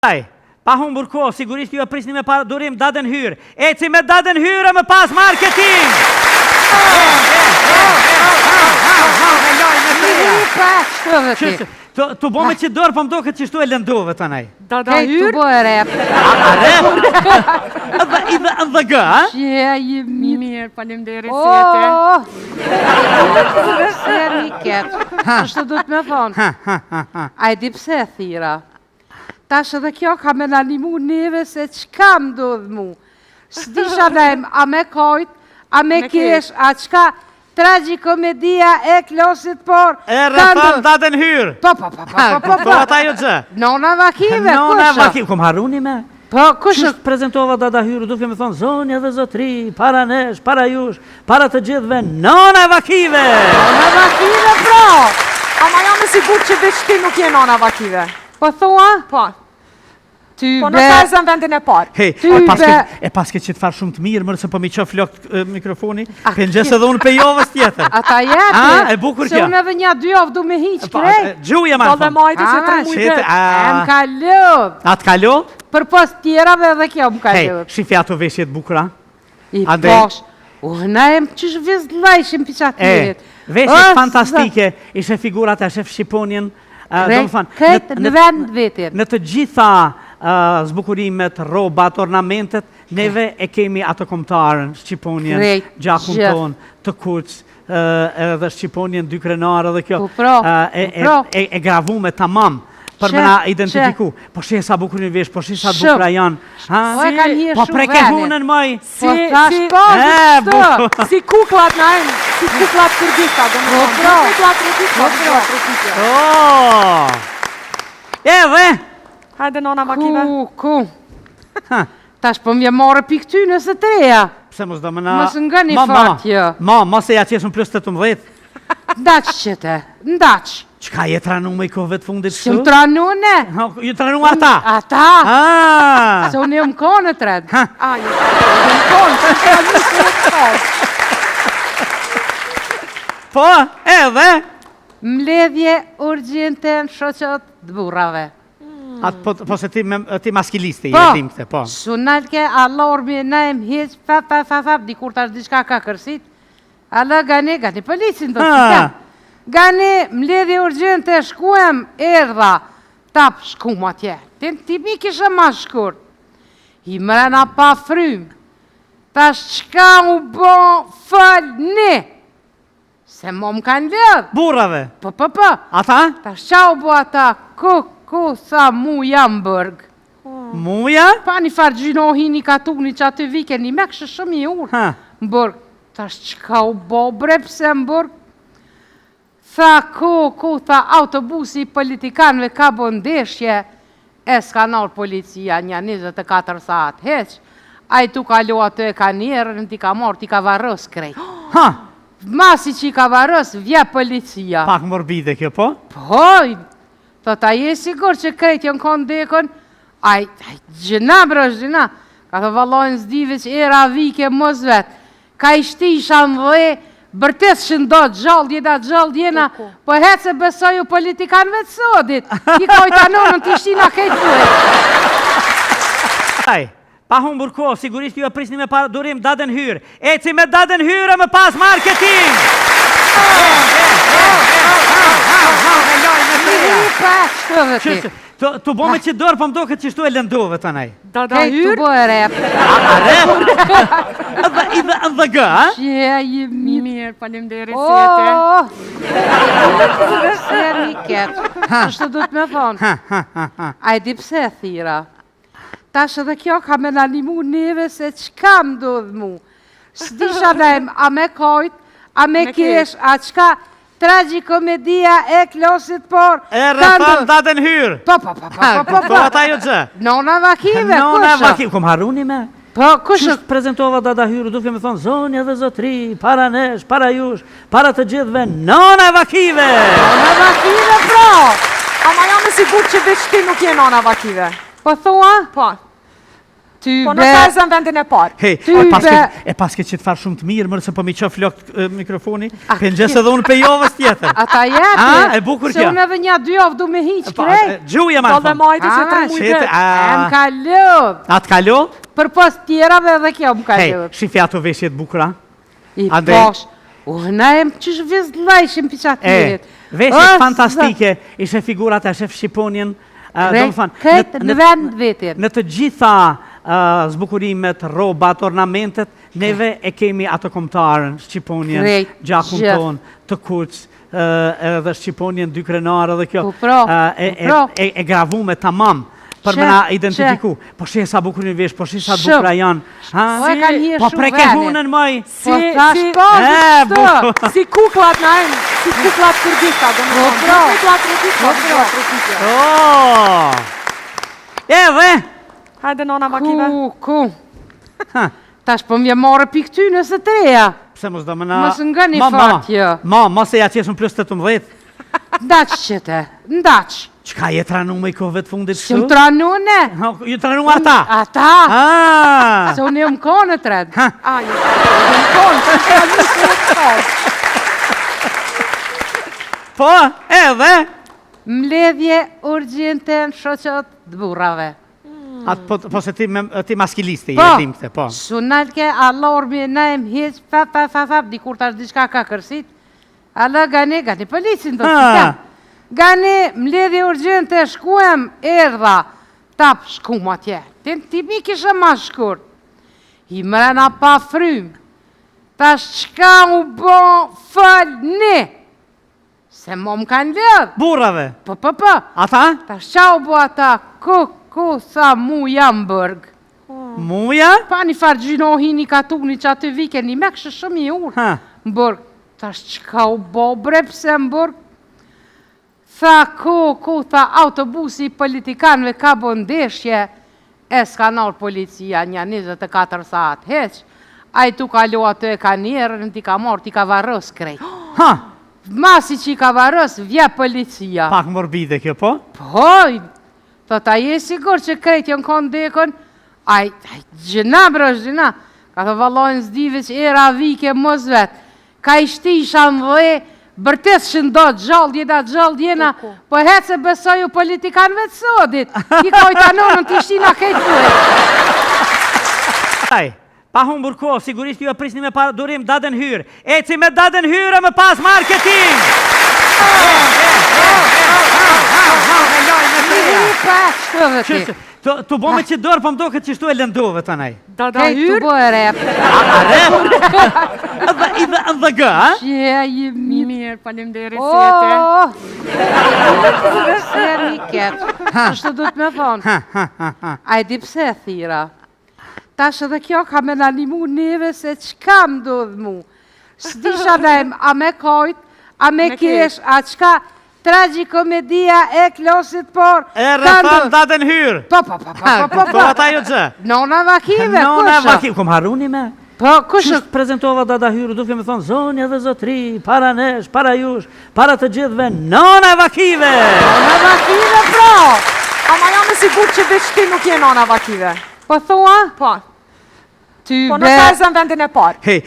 Pa humbur kohë, sigurisht ju e prisni me para durim datën hyrë. Eci me datën hyrë më pas marketing! Tu bo me që dorë, po më do këtë që shtu e lëndove të nej. Dada hyrë? Tu bo e rep. A rep? Dhe gë, a? Që je Mirë, faleminderit sete. Se riket. Kështu du të me thonë. A i di pse e thira. Tash edhe kjo ka me në animu neve se qka më dodhë mu. S'disha nejmë, a me kojt, a me kesh, a qka tragikomedia e klosit por. E rëfan datën hyrë. Po. Po ata jo gjë. Nona Vakive, Nona kusha? Vakive, kom haruni me. Po, kusha? Qështë prezentova data hyrë, duke me thonë, zonja dhe zotri, para nesh, para jush, para të gjithve, Nona Vakive! Nona Vakive, bro! Ama jam e sigur që veç ti nuk je Nona Vakive. Po thua? Po. Ty Po be... në të zën vendin e parë. Hej, e paske që të farë shumë të mirë, mërë se po mi qof lokë mikrofoni, pëngjes edhe unë pe jovës tjetër. Ata jepi. A, e bukur Se kja. unë edhe një dy avë du me hiq krej. Gjuja ma Po në dhe thonë. majti që 3 mujtë. E më ka lëdh. A të kalo? Për pos tjerave edhe kjo më ka Hej, lëdh. shifja të veshjet bukura. I Andrej. posh. Na e më qësh vizlajshim për qatë njerit. Veshjet fantastike, ishe figurat e shef Shqiponjen. Këtë në vend vetit. Në të gjitha zbukurimet, robat, ornamentet, neve e kemi ato komtarën, Shqiponjen, gjakun ton, të kuq, edhe Shqiponjen, dy krenarë dhe kjo, e gravume tamam për me na identifiku. Po shi sa bukurin vesh, po shi sa bukura janë. Po preke hunën moj. Si kuklat në ajnë, si kuklat kërdika. Edhe! Hajde Nona Vakive. Ku? Tash po m'ja marë pi këty nëse treja. Pse mos do më na... Mos nga një fat, jo. Mos e ja qeshën plus 18. Ndaq qëte, ndaq. Qka je tranu me i kohëve të fundit Që kështu? më tranu ne? Ju tranu ata? Ata? Ah! Se unë jë më konë të red. Po, edhe? Mbledhje urgjente në shoqot të burrave. Po se ti maskilisti, Po, jetim këte, po. sunalke, alarmi, najmë heq, fap, dikur tash diçka ka kërsit. Alla gani policin do të kam. Gani mbledhje urgjente, shkuem, erdha, tap shkum atje. Ti mi kisha ma shkurt. I mrena pa frym. Tash qka u bo fal ne. Se mo më kanë ledh. Burrave? Po. Ata? Tash qa u bo ata, ku sa mu jam bërg. Muja? Pa një farë gjinohi një katuni që aty vike një me kështë shumë i urë. Më bërg, tash qka u bo bre pse më bërg. Tha tha autobusi politikanve ka bo ndeshje, e s'ka nërë policia një 24 saat heq. A i tu kalo atë e ka njerën, ti ka marë, ti ka varës krejt. Masi që i ka varës, vje policia. Pak morbide kjo, po? Po, ta je sigur që krejt jënë konë dekën, aj, gjëna bro, gjëna. Ka të valojnë zdive që era vike mos vetë. Ka i shtisha në dhe, bërtes shëndot, gjallë, po hetë se besoju politikanve të sodit. Ki kojta nonën të ishtina kejtë duhet. Pa humbur kohë, sigurisht ju e prisni me para durim datën hyrë. Eci me datën hyrë më pas marketing! Tu bo me që dorë, po më do këtë që shtu e lëndove të nej. Dada Tu hyrë? bo e rep. A rep? Dhe gë, a? Që je Mirë, faleminderit sete. Se riket. Kështu du të me thonë. A i di pse e thira. Tash edhe kjo ka me në animu neve se qka më dodhë mu. S'disha nejmë, a me kojt, a me kesh, a qka tragikomedia e klosit por. E rëfan datën hyrë. Po. Po ata jo gjë. Nona Vakive, Nona kusha? Vakive, kom haruni me. Po, kusha? Qështë prezentova data hyrë, duke me thonë, zonja dhe zotri, para nesh, para jush, para të gjithve, Nona Vakive! Nona Vakive, bro! Ama jam e sigur që veç ti nuk je Nona Vakive. Po thua? Po. Po në kazën vendin e parë. Hej, e paske që të farë shumë të mirë, mërë se po mi qof lok mikrofoni, pëngjes edhe unë pe jovës tjetër. Ata jepi, e bukur se kjo. unë edhe një dy javë du me hiq krejt. Gjuja ma Do dhe majti që të mujtë. Em kalot. Atë kalo? Për pas tjerave edhe kjo më Hej, kalot. shifja të veshjet bukura. I Ande. posh, na em qësh vizlajshim pisat tjerit. Veshjet fantastike, ishe figurat e shef Shqiponjen. Këtë në vend vetin. Në të gjitha zbukurimet, robat, ornamentet, neve e kemi ato kombëtarën, Shqiponjen, gjakun ton, të kuq, edhe Shqiponjen, dy krenarë dhe kjo, e gravume tamam, për me na identifiku. Po shi sa bukur një vesh, po shi sa bukura janë. Po preke hunën moj. Si kuklat në ajnë, si kuklat kërgjista, do më thonë. Kuklat rëgjista. Edhe? Hajde nona makive. Ku. Tash po m'je marë pikë ty nëse treja. Pse mos do më na... Mos nga një fatjo. Mos e ja qeshën plus 18. Ndaq qëte, ndaq. Qka je tranu me i kohëve të fundit Që më tranu ne? Ju tranu ata? Ata? Se unë jë më konë të red. Jë më konë, që që një të të Po, edhe? Mbledhje urgjente në shoqot të burrave. Po se ti maskilisti, jetim këte, po. Sunalke, alarmi, na em heq, fap, dikur tash diçka ka kërsit. Alla gani policin do të sistem. Gani, mbledhje urgjente, shkuem, erdha, tap, shkum atje. Ti mi kishe ma shkurt. I mrena pa frym. Tash qka u bo fal ne. Se mo më kanë ledh. Burrave? Po. Ata? Tash qa u bo ata, ku sa mu jam bërg. Muja? Pa një farë gjinohi një katuni që aty vike një me kështë shumë i urë. Më bërg, tash qka u bo bre pse më bërg. Tha tha autobusi politikanve ka bo ndeshje, e s'ka nërë policia një 24 saat heq. A i tu kalu atë e ka njerën, ti ka morë, ti ka varës krejt. Masi që i ka varës, vje policia. Pak morbide kjo, po? Po, ta je sigur që krejt jënë konë dekën, aj, gjëna bro, gjëna. Ka të valojnë zdive që era vike mos vetë. Ka i shtisha në dhe, bërtes që ndo gjallë, po hetë se besoju politikanve të sodit. I kojta nonën të ishtina kejtë duhet. Aj, pa humbur ko, sigurisht ju e prisni me durim daden hyrë. Eci me daden hyrë me pas marketing! Tu bo me që dorë, po më do këtë që shtu e lëndove të nej. Dada hyrë? Tu bo e rep. A rep? Dhe gë, a? Që i Mirë, palimderi sete. Se një ketë. Qështë du të me thonë? A i di pse e thira. Tash edhe kjo ka me në animu neve se qka më do dhe mu. S'disha dhejmë, a me kojt, a me kesh, a qka... Tragikomedia e klosit por... E rëfan daden hyrë. Po. Po ata jo gjë. Nona vakive, Nona vakive, kom haruni me. Po, kushë? Qështë prezentova dada hyrë, duke me thonë, zonja dhe zotri, para nesh, para jush, para të gjithve, nona vakive. Nona vakive, pro. Ama jam e sigur që veç ti nuk je nona vakive. Po thua? Po. Ty Po në kazën vendin e parë. Hej,